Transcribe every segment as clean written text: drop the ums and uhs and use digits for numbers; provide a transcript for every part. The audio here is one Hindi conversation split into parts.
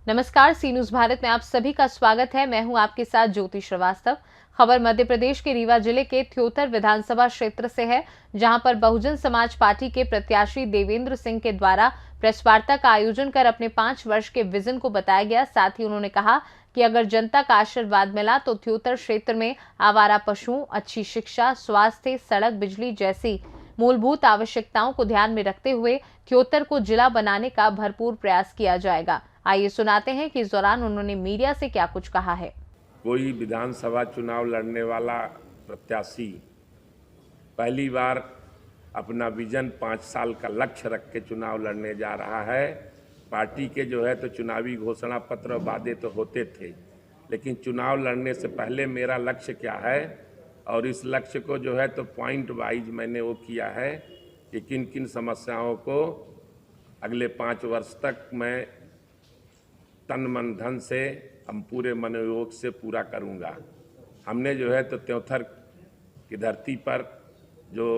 नमस्कार, सी न्यूज भारत में आप सभी का स्वागत है। मैं हूं आपके साथ ज्योति श्रीवास्तव। खबर मध्य प्रदेश के रीवा जिले के थ्योथर विधानसभा क्षेत्र से है, जहां पर बहुजन समाज पार्टी के प्रत्याशी देवेंद्र सिंह के द्वारा प्रेस वार्ता का आयोजन कर अपने 5 वर्ष के विजन को बताया गया। साथ ही उन्होंने कहा कि अगर जनता का आशीर्वाद मिला तो थ्योथर क्षेत्र में आवारा पशुओं, अच्छी शिक्षा, स्वास्थ्य, सड़क, बिजली जैसी मूलभूत आवश्यकताओं को ध्यान में रखते हुए थ्योथर को जिला बनाने का भरपूर प्रयास किया जाएगा। आइए सुनाते हैं कि इस दौरान उन्होंने मीडिया से क्या कुछ कहा है। कोई विधानसभा चुनाव लड़ने वाला प्रत्याशी पहली बार अपना विजन 5 साल का लक्ष्य रख के चुनाव लड़ने जा रहा है। पार्टी के तो चुनावी घोषणा पत्र और वादे तो होते थे, लेकिन चुनाव लड़ने से पहले मेरा लक्ष्य क्या है और इस लक्ष्य को तो पॉइंट वाइज मैंने वो किया है कि किन किन समस्याओं को अगले 5 वर्ष तक मैं तन मन धन से हम पूरे मनोयोग से पूरा करूंगा। हमने तो त्योथर की धरती पर जो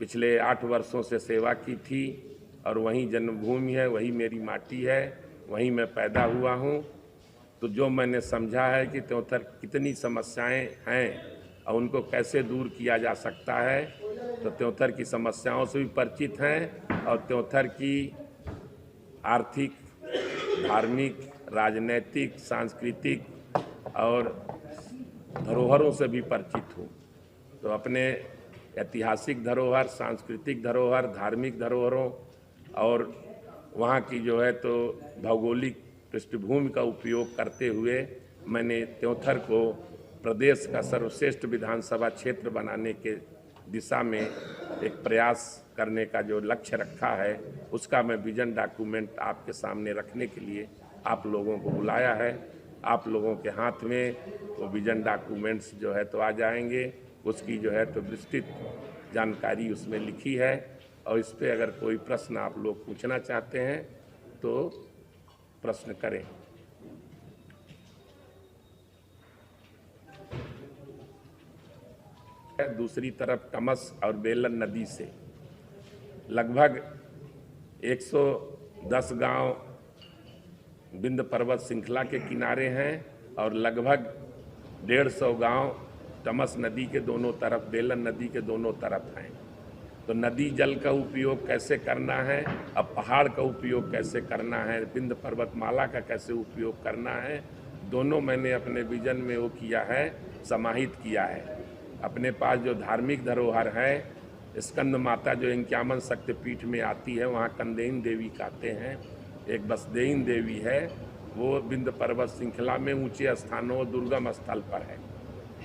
पिछले 8 वर्षों से सेवा की थी और वहीं जन्मभूमि है, वही मेरी माटी है, वहीं मैं पैदा हुआ हूं। तो जो मैंने समझा है कि त्योथर कितनी समस्याएं हैं और उनको कैसे दूर किया जा सकता है, तो त्योथर की समस्याओं से भी परिचित हैं और त्योथर की आर्थिक, धार्मिक, राजनैतिक, सांस्कृतिक और धरोहरों से भी परिचित हूँ। तो अपने ऐतिहासिक धरोहर, सांस्कृतिक धरोहर, धार्मिक धरोहरों और वहाँ की तो भौगोलिक पृष्ठभूमि का उपयोग करते हुए मैंने त्योथर को प्रदेश का सर्वश्रेष्ठ विधानसभा क्षेत्र बनाने के दिशा में एक प्रयास करने का जो लक्ष्य रखा है, उसका मैं विजन डॉक्यूमेंट आपके सामने रखने के लिए आप लोगों को बुलाया है। आप लोगों के हाथ में वो विजन डॉक्यूमेंट्स तो आ जाएंगे। उसकी तो विस्तृत जानकारी उसमें लिखी है और इस पर अगर कोई प्रश्न आप लोग पूछना चाहते हैं तो प्रश्न करें। दूसरी तरफ टमस और बेलन नदी से लगभग 110 गांव विंध्य पर्वत श्रृंखला के किनारे हैं और लगभग 150 गांव टमस नदी के दोनों तरफ, बेलन नदी के दोनों तरफ हैं। तो नदी जल का उपयोग कैसे करना है, अब पहाड़ का उपयोग कैसे करना है, विंध्य पर्वतमाला का कैसे उपयोग करना है, दोनों मैंने अपने विजन में वो किया है, समाहित किया है। अपने पास जो धार्मिक धरोहर है, स्कंद माता जो 51 शक्तिपीठ में आती है, वहाँ कंदेइन देवी कहते हैं। एक बसदेइन देवी है, वो विंध्य पर्वत श्रृंखला में ऊंचे स्थानों, दुर्गम स्थल पर है।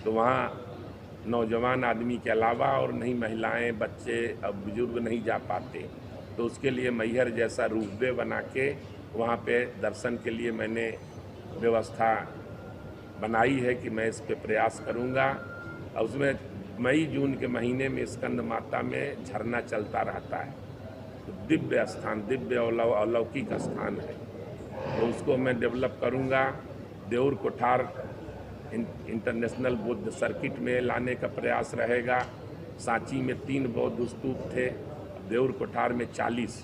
तो वहाँ नौजवान आदमी के अलावा और नहीं महिलाएं, बच्चे और बुजुर्ग नहीं जा पाते। तो उसके लिए मैहर जैसा रूपवे बना के वहाँ पे दर्शन के लिए मैंने व्यवस्था बनाई है कि मैं इस पे प्रयास करूँगा। और उसमें मई जून के महीने में स्कंद माता में झरना चलता रहता है। तो दिव्य स्थान, दिव्य अलौकिक स्थान है, तो उसको मैं डेवलप करूँगा। देउर कोठार इंटरनेशनल बौद्ध सर्किट में लाने का प्रयास रहेगा। सांची में 3 बौद्ध स्तूप थे, देउर कोठार में 40।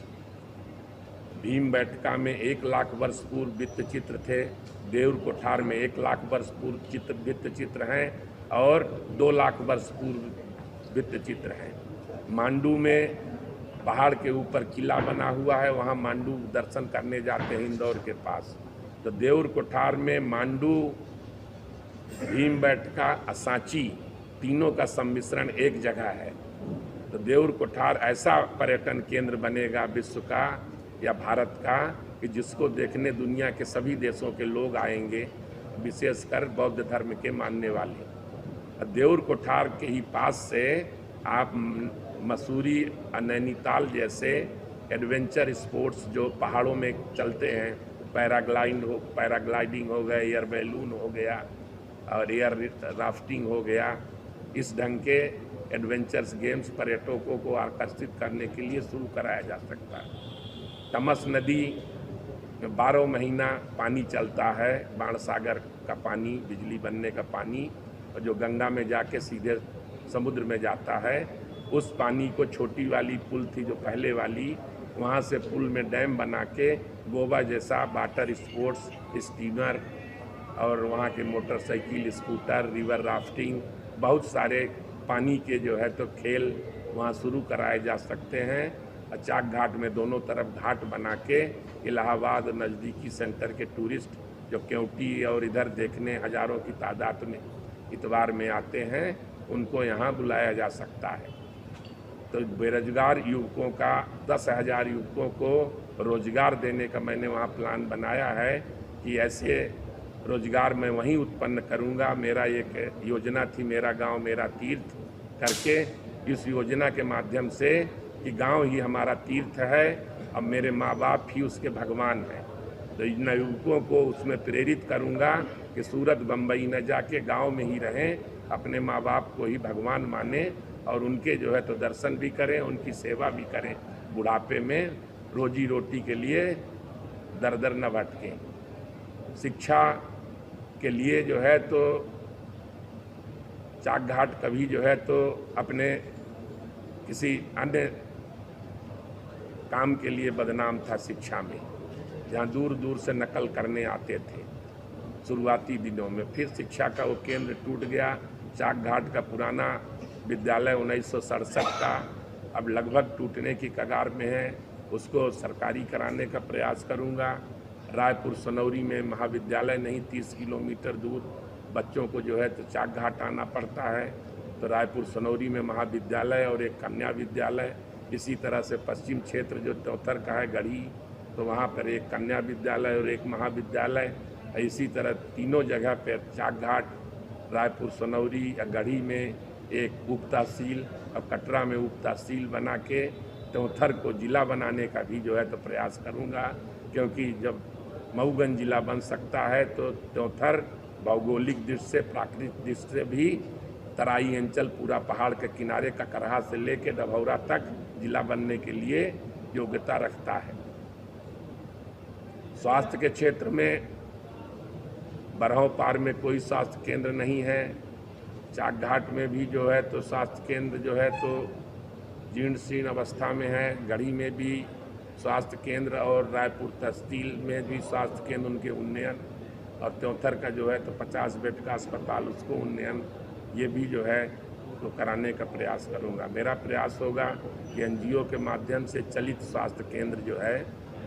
भीम बैठका में 1 लाख वर्ष पूर्व भित्ति चित्र थे, देउर कोठार में 1 लाख वर्ष पूर्व भित्ति चित्र हैं और 2 लाख वर्ष पूर्व भित्ति चित्र हैं। मांडू में पहाड़ के ऊपर किला बना हुआ है, वहाँ मांडू दर्शन करने जाते हैं इंदौर के पास। तो देउर कोठार में मांडू, भीम बैठका, सांची, तीनों का सम्मिश्रण एक जगह है। तो देउर कोठार ऐसा पर्यटन केंद्र बनेगा विश्व का या भारत का कि जिसको देखने दुनिया के सभी देशों के लोग आएंगे, विशेषकर बौद्ध धर्म के मानने वाले। देउर कोठार के ही पास से आप मसूरी, नैनीताल जैसे एडवेंचर स्पोर्ट्स जो पहाड़ों में चलते हैं, पैराग्लाइडिंग हो गया, एयर बैलून हो गया और एयर राफ्टिंग हो गया, इस ढंग के एडवेंचर्स गेम्स पर्यटकों को आकर्षित करने के लिए शुरू कराया जा सकता है। तमस नदी में 12 महीना पानी चलता है, बाण सागर का पानी, बिजली बनने का पानी, और जो गंगा में जाके सीधे समुद्र में जाता है। उस पानी को छोटी वाली पुल थी जो पहले वाली, वहाँ से पुल में डैम बना के गोवा जैसा वाटर स्पोर्ट्स स्टीमर और वहाँ के मोटरसाइकिल स्कूटर रिवर राफ्टिंग बहुत सारे पानी के जो है तो खेल वहाँ शुरू कराए जा सकते हैं। चाक घाट में दोनों तरफ घाट बना के इलाहाबाद नज़दीकी सेंटर के टूरिस्ट जो केवटी और इधर देखने हज़ारों की तादाद में इतवार में आते हैं उनको यहाँ बुलाया जा सकता है। तो बेरोजगार युवकों का 10,000 युवकों को रोजगार देने का मैंने वहाँ प्लान बनाया है कि ऐसे रोजगार मैं वहीं उत्पन्न करूँगा। मेरा एक योजना थी मेरा गांव मेरा तीर्थ करके, इस योजना के माध्यम से कि गांव ही हमारा तीर्थ है, अब मेरे माँ बाप ही उसके भगवान हैं, तो इन युवकों को उसमें प्रेरित करूँगा कि सूरत बम्बई न जाके गांव में ही रहें, अपने माँ बाप को ही भगवान माने और उनके जो है तो दर्शन भी करें, उनकी सेवा भी करें, बुढ़ापे में रोजी रोटी के लिए दर दर न भटकें। शिक्षा के लिए जो है तो चाक घाट कभी जो है तो अपने किसी अन्य काम के लिए बदनाम था शिक्षा में, जहाँ दूर दूर से नकल करने आते थे शुरुआती दिनों में। फिर शिक्षा का वो केंद्र टूट गया। चाक घाट का पुराना विद्यालय 1967 का अब लगभग टूटने की कगार में है, उसको सरकारी कराने का प्रयास करूँगा। रायपुर सनौरी में महाविद्यालय नहीं, 30 किलोमीटर दूर बच्चों को जो है तो चाक घाट आना पड़ता है, तो रायपुर सनौरी में महाविद्यालय और एक कन्या विद्यालय। इसी तरह से पश्चिम क्षेत्र जो त्योथर का है गढ़ी, तो वहाँ पर एक कन्या विद्यालय और एक महाविद्यालय। इसी तरह तीनों जगह पर चाक घाट, रायपुर सनौरी या गढ़ी में एक उप तहसील और कटरा में उप तहसील बना के त्योथर को जिला बनाने का भी जो है तो प्रयास करूँगा, क्योंकि जब मऊगंज जिला बन सकता है तो त्योथर भौगोलिक दृष्टि से प्राकृतिक दृष्टि से भी तराई अंचल पूरा पहाड़ के किनारे ककरहा से लेकर डभौरा तक जिला बनने के लिए योग्यता रखता है। स्वास्थ्य के क्षेत्र में बरहौ पार में कोई स्वास्थ्य केंद्र नहीं है। चाक घाट में भी जो है तो स्वास्थ्य केंद्र जो है तो जीर्ण शीर्ण अवस्था में है। गढ़ी में भी स्वास्थ्य केंद्र और रायपुर तहसील में भी स्वास्थ्य केंद्र उनके उन्नयन, और त्योथर का जो है तो 50 बेड का अस्पताल उसको उन्नयन, ये भी जो है तो कराने का प्रयास करूंगा। मेरा प्रयास होगा कि एनजीओ के माध्यम से चलित स्वास्थ्य केंद्र जो है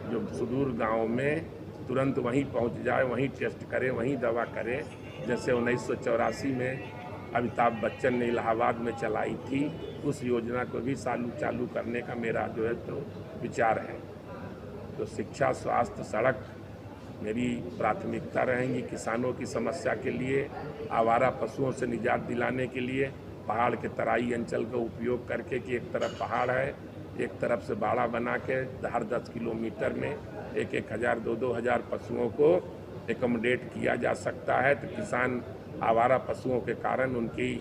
जो सुदूर गाँव में तुरंत वहीं पहुंच जाए, वहीं टेस्ट करे, वहीं दवा करे। जैसे 1984 में अमिताभ बच्चन ने इलाहाबाद में चलाई थी, उस योजना को भी चालू करने का मेरा जो है तो विचार है। तो शिक्षा, स्वास्थ्य, सड़क मेरी प्राथमिकता रहेंगी। किसानों की समस्या के लिए, आवारा पशुओं से निजात दिलाने के लिए पहाड़ के तराई अंचल का उपयोग करके कि एक तरफ पहाड़ है, एक तरफ से बाड़ा बना के हर 10 किलोमीटर में 1,000 2,000 पशुओं को एकोमोडेट किया जा सकता है। तो किसान आवारा पशुओं के कारण उनकी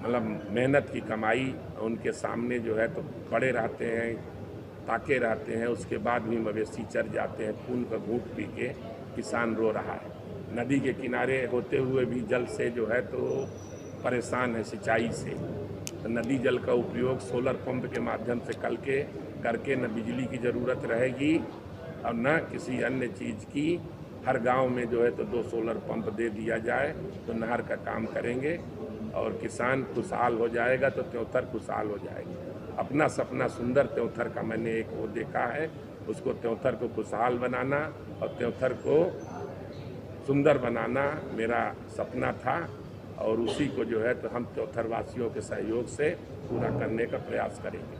मतलब मेहनत की कमाई उनके सामने जो है तो पड़े रहते हैं, ताके रहते हैं, उसके बाद भी मवेशी चर जाते हैं, खून का घूंट पी के किसान रो रहा है। नदी के किनारे होते हुए भी जल से जो है तो परेशान है, सिंचाई से। तो नदी जल का उपयोग सोलर पंप के माध्यम से करके न बिजली की ज़रूरत रहेगी और न किसी अन्य चीज़ की। हर गांव में जो है तो 2 सोलर पंप दे दिया जाए तो नहर का काम करेंगे और किसान खुशहाल हो जाएगा, तो त्योथर खुशहाल हो जाएगी। अपना सपना सुंदर त्योथर का मैंने एक वो देखा है, उसको त्योथर को खुशहाल बनाना और त्योथर को सुंदर बनाना मेरा सपना था, और उसी को जो है तो हम त्योथर वासियों के सहयोग से पूरा करने का प्रयास करेंगे।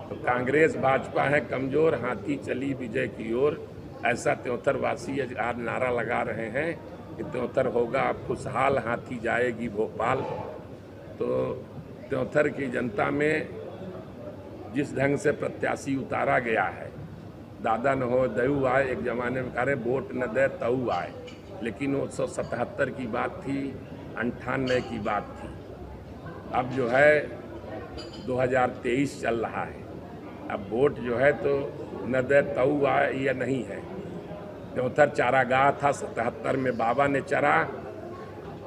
तो कांग्रेस भाजपा है कमजोर, हाथी चली विजय की ओर, ऐसा त्योथर वासी आज नारा लगा रहे हैं कि त्योथर होगा खुशहाल, हाथी जाएगी भोपाल। तो त्योथर की जनता में जिस ढंग से प्रत्याशी उतारा गया है, दादा न हो दऊ आए, एक ज़माने में कह रहे वोट न दे तऊ आए, लेकिन 1977 की बात थी, 98 की बात थी। अब जो है 2023 चल रहा है, अब वोट जो है तो न दे तऊ आए या नहीं है। त्योथर चारागाह था, 77 में बाबा ने चरा,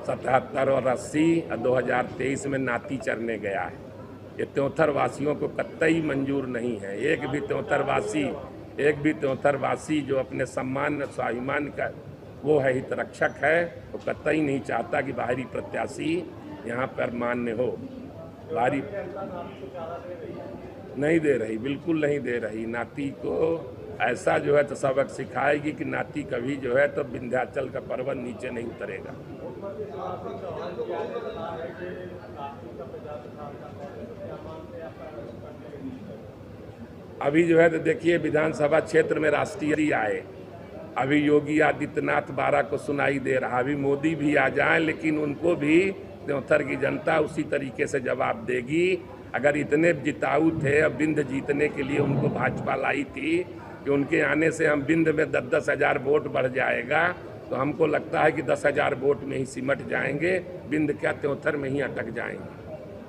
77 और 80 और 2023 में नाती चरने गया है। ये त्योंथर वासियों को कतई मंजूर नहीं है। एक भी त्योंथर वासी जो अपने सम्मान स्वाभिमान का वो है हितरक्षक है, वो कतई नहीं चाहता कि बाहरी प्रत्याशी यहाँ पर मान्य हो। बाहरी नहीं दे रही, बिल्कुल नहीं दे रही। नाती को ऐसा जो है तो सबक सिखाएगी कि नाती कभी जो है तो विंध्याचल का पर्वत नीचे नहीं उतरेगा। अभी जो है तो देखिए विधानसभा क्षेत्र में राष्ट्रीय आए, अभी योगी आदित्यनाथ 12 को सुनाई दे रहा। अभी मोदी भी आ जाए लेकिन उनको भी त्योंथर की जनता उसी तरीके से जवाब देगी। अगर इतने जिताऊ थे, अब बिंद जीतने के लिए उनको भाजपा लाई थी कि उनके आने से हम बिंद में 10-10 हज़ार वोट बढ़ जाएगा, तो हमको लगता है कि 10,000 वोट में ही सिमट जाएंगे, बिंद क्या त्योंथर में ही अटक जाएंगे।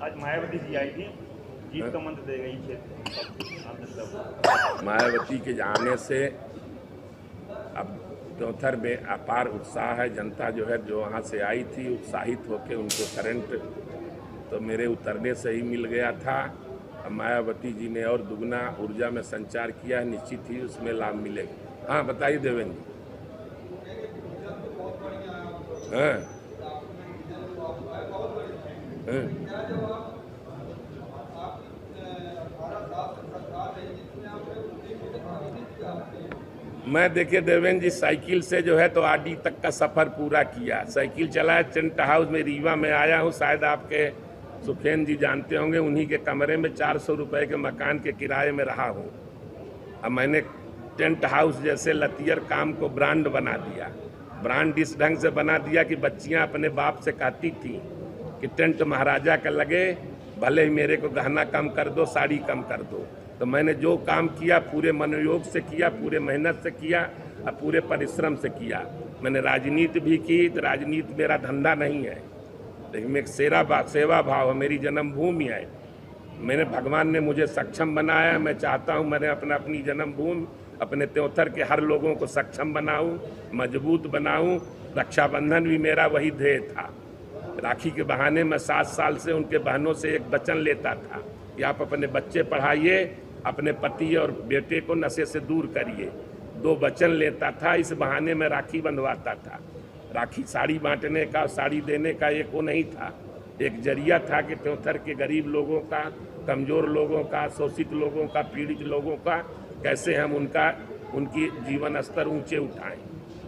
आज मायावती जी आई थी, जीत का मंत्र दे गई क्षेत्र। मायावती के जाने से अब त्योंथर में अपार उत्साह है। जनता जो है जो वहाँ से आई थी उत्साहित होकर उनको करंट तो मेरे उतरने से ही मिल गया था। अब मायावती जी ने और दुगना ऊर्जा में संचार किया है, निश्चित ही उसमें लाभ मिलेगा। हाँ बताइए देवेंद्र जी। मैं देखिए देवेंद्र जी साइकिल से जो है तो आडी तक का सफ़र पूरा किया, साइकिल चलाया। टेंट हाउस में रीवा में आया हूँ, शायद आपके सुखेन जी जानते होंगे, उन्हीं के कमरे में 400 रुपए के मकान के किराए में रहा हूँ। अब मैंने टेंट हाउस जैसे लतियर काम को ब्रांड बना दिया। ब्रांड इस ढंग से बना दिया कि बच्चियाँ अपने बाप से कहती थी कि टेंट महाराजा का लगे, भले ही मेरे को गहना कम कर दो, साड़ी कम कर दो। तो मैंने जो काम किया पूरे मनोयोग से किया, पूरे मेहनत से किया और पूरे परिश्रम से किया। मैंने राजनीति भी की, तो राजनीति मेरा धंधा नहीं है, लेकिन एक सेवा भाव है, मेरी जन्मभूमि है। मैंने भगवान ने मुझे सक्षम बनाया। मैं चाहता हूँ मैंने अपनी जन्मभूमि अपने त्योंथर के हर लोगों को सक्षम बनाऊँ, मजबूत बनाऊँ। रक्षाबंधन भी मेरा वही ध्येय था। राखी के बहाने मैं 7 साल से उनके बहनों से एक वचन लेता था कि आप अपने बच्चे पढ़ाइए, अपने पति और बेटे को नशे से दूर करिए। 2 वचन लेता था, इस बहाने में राखी बंधवाता था। राखी साड़ी बांटने का, साड़ी देने का एक वो नहीं था, एक जरिया था कि त्योंथर के गरीब लोगों का, कमज़ोर लोगों का, शोषित लोगों का, पीड़ित लोगों का कैसे हम उनकी जीवन स्तर ऊंचे उठाएं।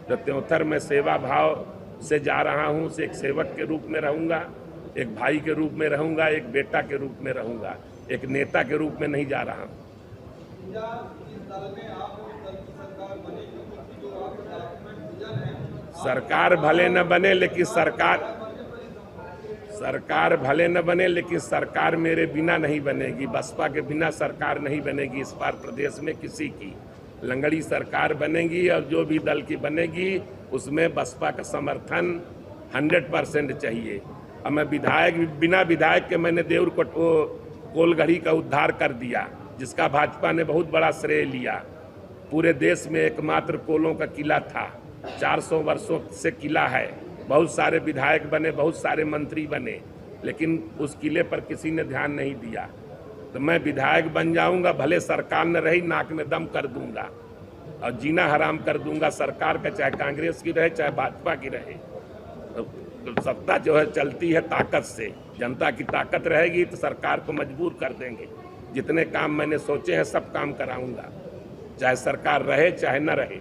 तो त्योंथर में सेवा भाव से जा रहा हूँ, से एक सेवक के रूप में रहूँगा, एक भाई के रूप में रहूँगा, एक बेटा के रूप में रहूँगा, एक नेता के रूप में नहीं जा रहा हूँ। सरकार भले न बने लेकिन सरकार भले न बने लेकिन सरकार मेरे बिना नहीं बनेगी। बसपा के बिना सरकार नहीं बनेगी। इस बार प्रदेश में किसी की लंगड़ी सरकार बनेगी और जो भी दल की बनेगी उसमें बसपा का समर्थन 100% चाहिए। अब मैं बिना विधायक के मैंने देउर कोलगढ़ी का उद्धार कर दिया, जिसका भाजपा ने बहुत बड़ा श्रेय लिया। पूरे देश में एकमात्र कोलों का किला था, 400 वर्षों से किला है। बहुत सारे विधायक बने, बहुत सारे मंत्री बने, लेकिन उस किले पर किसी ने ध्यान नहीं दिया। तो मैं विधायक बन जाऊंगा, भले सरकार न रही, नाक में दम कर दूंगा और जीना हराम कर दूंगा सरकार का, चाहे कांग्रेस की रहे चाहे भाजपा की रहे। तो सत्ता जो है चलती है ताकत से। जनता की ताकत रहेगी तो सरकार को मजबूर कर देंगे। जितने काम मैंने सोचे हैं सब काम कराऊंगा, चाहे सरकार रहे चाहे न रहे।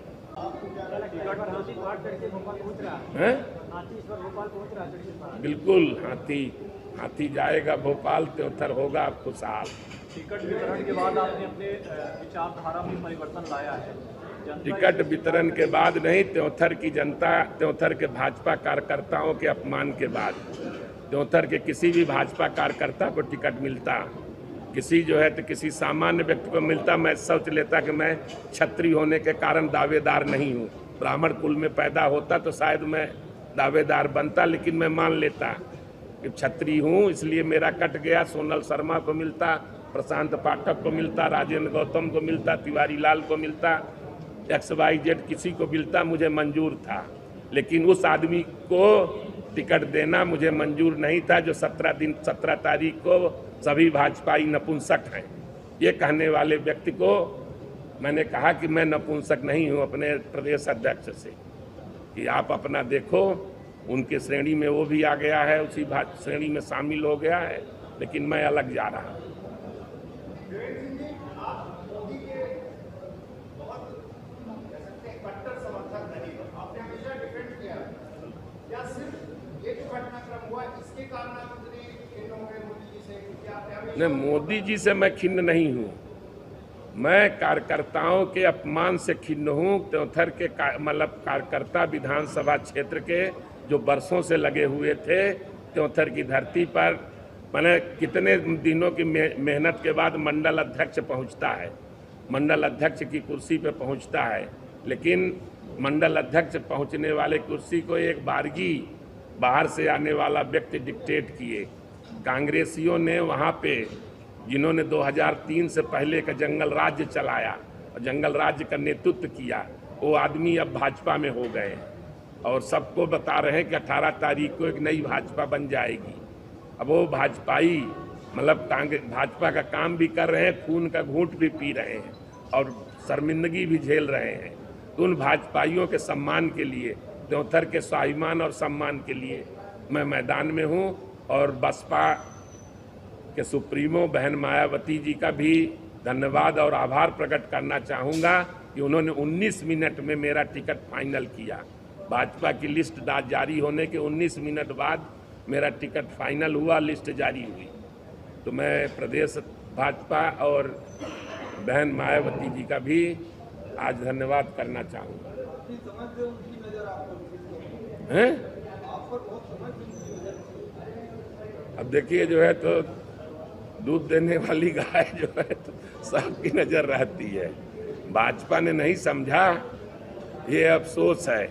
बिल्कुल हाथी जाएगा भोपाल, त्योंथर होगा खुशहाल। टिकट वितरण के बाद आपने अपने विचारधारा में परिवर्तन लाया है। टिकट वितरण के बाद नहीं, त्योंथर की जनता, त्योंथर के भाजपा कार्यकर्ताओं के अपमान के बाद त्योंथर के किसी भी भाजपा कार्यकर्ता को टिकट मिलता, किसी जो है तो किसी सामान्य व्यक्ति को मिलता। मैं सोच लेता कि मैं क्षत्रिय होने के कारण दावेदार नहीं हूँ, ब्राह्मण कुल में पैदा होता तो शायद मैं दावेदार बनता, लेकिन मैं मान लेता कि क्षत्रिय हूँ इसलिए मेरा कट गया। सोनल शर्मा को मिलता, प्रशांत पाठक को मिलता, राजेंद्र गौतम को मिलता, तिवारी लाल को मिलता, XYZ किसी को मिलता, मुझे मंजूर था। लेकिन उस आदमी को टिकट देना मुझे मंजूर नहीं था, जो 17 तारीख को सभी भाजपाई नपुंसक हैं, ये कहने वाले व्यक्ति को मैंने कहा कि मैं नपुंसक नहीं हूं अपने प्रदेश अध्यक्ष से, कि आप अपना देखो। उनके श्रेणी में वो भी आ गया है, उसी श्रेणी में शामिल हो गया है, लेकिन मैं अलग जा रहा हूं। नहीं, मोदी जी से मैं खिन्न नहीं हूं, मैं कार्यकर्ताओं के अपमान से खिन्न हूं। त्योंथर के मतलब कार्यकर्ता विधानसभा क्षेत्र के जो बरसों से लगे हुए थे त्योंथर की धरती पर, मैंने कितने दिनों की मेहनत के बाद मंडल अध्यक्ष पहुंचता है, मंडल अध्यक्ष की कुर्सी पे पहुंचता है, लेकिन मंडल अध्यक्ष पहुंचने वाले कुर्सी को एक बारगी बाहर से आने वाला व्यक्ति डिक्टेट किए। कांग्रेसियों ने वहाँ पे, जिन्होंने 2003 से पहले का जंगल राज्य चलाया और जंगल राज्य का नेतृत्व किया, वो आदमी अब भाजपा में हो गए और सबको बता रहे हैं कि 18 तारीख को एक नई भाजपा बन जाएगी। अब वो भाजपाई मतलब भाजपा का काम भी कर रहे हैं, खून का घूंट भी पी रहे हैं और शर्मिंदगी भी झेल रहे हैं। तो उन भाजपाइयों के सम्मान के लिए, त्योंथर के स्वाभिमान और सम्मान के लिए मैं मैदान में हूँ। और बसपा के सुप्रीमो बहन मायावती जी का भी धन्यवाद और आभार प्रकट करना चाहूँगा कि उन्होंने 19 मिनट में मेरा टिकट फाइनल किया। भाजपा की लिस्ट जारी होने के 19 मिनट बाद मेरा टिकट फाइनल हुआ, लिस्ट जारी हुई। तो मैं प्रदेश भाजपा और बहन मायावती जी का भी आज धन्यवाद करना चाहूँगा। हैं? अब देखिए जो है तो दूध देने वाली गाय जो है तो सबकी नजर रहती है। भाजपा ने नहीं समझा, ये अफसोस है।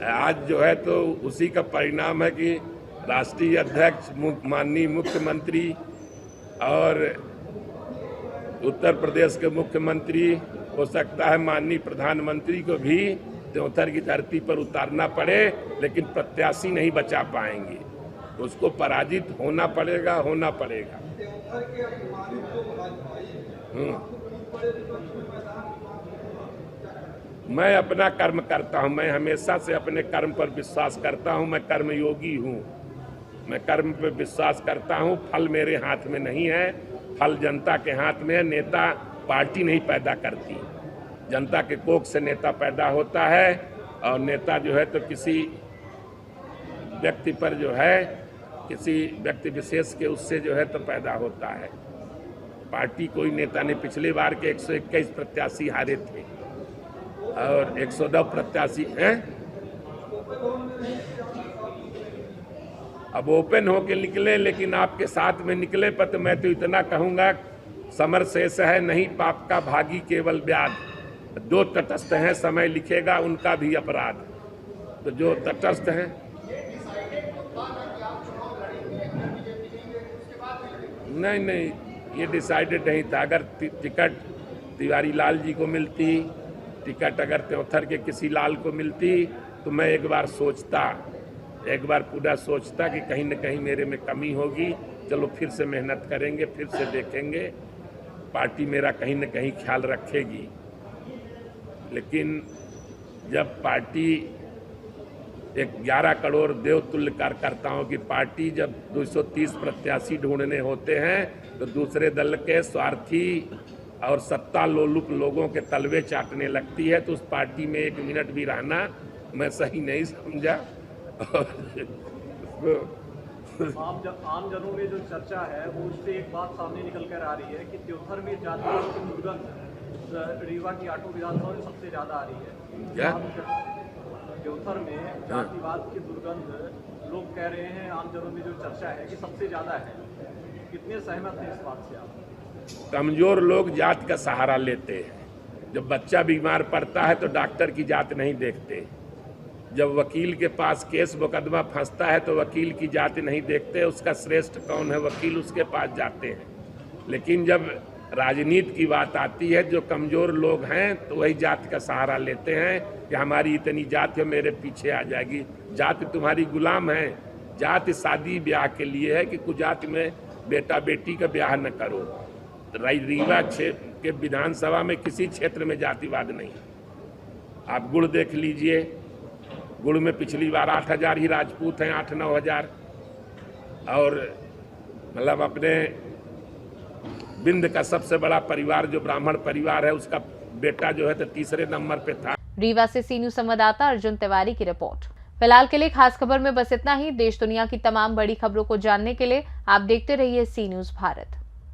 आज जो है तो उसी का परिणाम है कि राष्ट्रीय अध्यक्ष, माननीय मुख्यमंत्री और उत्तर प्रदेश के मुख्यमंत्री, हो सकता है माननीय प्रधानमंत्री को भी त्योंथर की धरती पर उतारना पड़े, लेकिन प्रत्याशी नहीं बचा पाएंगे। उसको पराजित होना पड़ेगा। मैं अपना कर्म करता हूं, मैं हमेशा से अपने कर्म पर विश्वास करता हूं। मैं कर्मयोगी हूं, मैं कर्म पर विश्वास करता हूं। फल मेरे हाथ में नहीं है, फल जनता के हाथ में है। नेता पार्टी नहीं पैदा करती, जनता के कोख से नेता पैदा होता है और नेता जो है तो किसी व्यक्ति पर जो है, किसी व्यक्ति विशेष के उससे जो है तो पैदा होता है। पार्टी कोई नेता ने, पिछले बार के 121 प्रत्याशी हारे थे और 110 प्रत्याशी हैं। अब ओपन होके निकले, लेकिन आपके साथ में निकले पर तो मैं तो इतना कहूँगा, समर शेष है नहीं पाप का भागी केवल व्याध। दो तटस्थ हैं, समय लिखेगा उनका भी अपराध। तो जो तटस्थ हैं, नहीं, ये डिसाइडेड नहीं था। अगर टिकट तिवारी लाल जी को मिलती, टिकट अगर त्योंथर के किसी लाल को मिलती, तो मैं एक बार पूरा सोचता कि कहीं न कहीं मेरे में कमी होगी। चलो फिर से मेहनत करेंगे, फिर से देखेंगे, पार्टी मेरा कहीं न कहीं ख्याल रखेगी। लेकिन जब पार्टी एक 11 करोड़ देवतुल्य कार्यकर्ताओं की पार्टी, जब 230 प्रत्याशी ढूंढने होते हैं, तो दूसरे दल के स्वार्थी और सत्ता लोलुप लोगों के तलवे चाटने लगती है। तो उस पार्टी में 1 मिनट भी रहना मैं सही नहीं समझा। आम जनों में जो चर्चा है वो उससे एक बात सामने निकल कर आ रही है कि त्योंथर में जातिवाद की दुर्गंध रीवा की 8 विधानसभा में सबसे ज्यादा आ रही है। क्या त्योंथर में जातिवाद की दुर्गंध लोग कह रहे हैं, आम जनों में जो चर्चा है कि सबसे ज्यादा है। कितने सहमत हैं इस बात से आप? कमजोर लोग जात का सहारा लेते हैं। जब बच्चा बीमार पड़ता है तो डॉक्टर की जात नहीं देखते। जब वकील के पास केस मुकदमा फंसता है तो वकील की जात नहीं देखते, उसका श्रेष्ठ कौन है वकील, उसके पास जाते हैं। लेकिन जब राजनीति की बात आती है, जो कमजोर लोग हैं तो वही जात का सहारा लेते हैं कि हमारी इतनी जात है, मेरे पीछे आ जाएगी। जात तुम्हारी गुलाम है, जाति शादी ब्याह के लिए है कि कुजाति में बेटा बेटी का ब्याह न करो। रीवा क्षेत्र के विधानसभा में किसी क्षेत्र में जातिवाद नहीं। आप गुड़ देख लीजिए, गुड़ में पिछली बार 8,000 ही राजपूत हैं, 8-9 हज़ार, और मतलब अपने बिंद का सबसे बड़ा परिवार जो ब्राह्मण परिवार है उसका बेटा जो है तो तीसरे नंबर पे था। रीवा से सी न्यूज़ संवाददाता अर्जुन तिवारी की रिपोर्ट। फिलहाल के लिए खास खबर में बस इतना ही। देश दुनिया की तमाम बड़ी खबरों को जानने के लिए आप देखते रहिए सी न्यूज़ भारत।